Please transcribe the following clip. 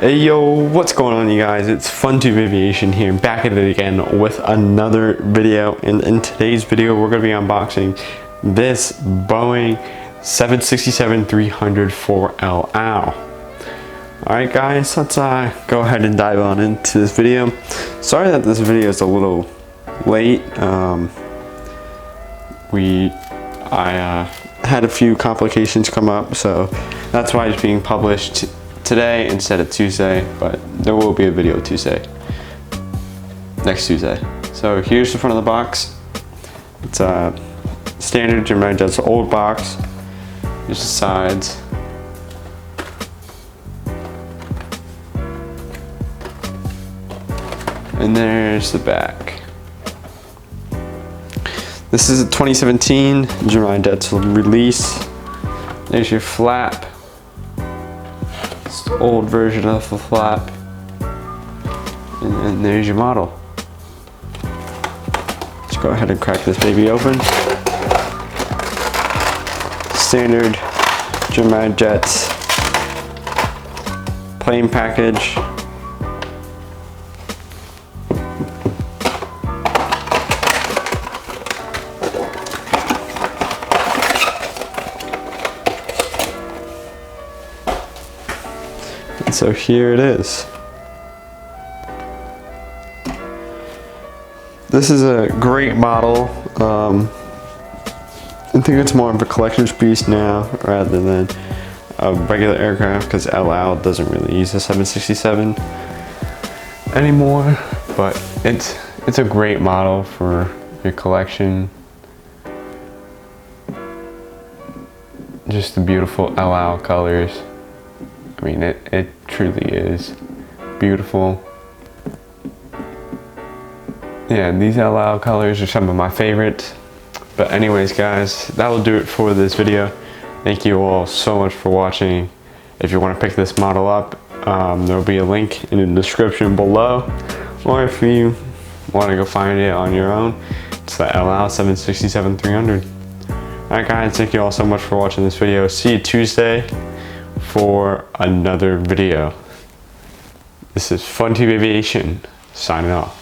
Hey yo, what's going on you guys? It's FunTube Aviation here, back at it again with another video. And in today's video, we're going to be unboxing this Boeing 767-300 4L. Alright guys, let's go ahead and dive on into this video. Sorry that this video is a little late. I had a few complications come up, so that's why it's being published today instead of Tuesday, but there will be a video Tuesday, next Tuesday. So here's the front of the box. It's a standard Gemini Jets old box. Here's the sides. And there's the back. This is a 2017 Gemini Jets release. There's your flap. It's the old version of the flap. And then there's your model. Let's go ahead and crack this baby open. Standard Gemini Jets plane package. So here it is. This is a great model. I think it's more of a collector's piece now rather than a regular aircraft, because El Al doesn't really use a 767 anymore. But it's a great model for your collection. Just the beautiful El Al colors. I mean, it truly is beautiful. Yeah, these El Al colors are some of my favorites. But anyways, guys, that will do it for this video. Thank you all so much for watching. If you want to pick this model up, there will be a link in the description below. Or if you want to go find it on your own, it's the El Al 767-300. Alright guys, thank you all so much for watching this video. See you Tuesday for another video. This is FunTube Aviation signing off.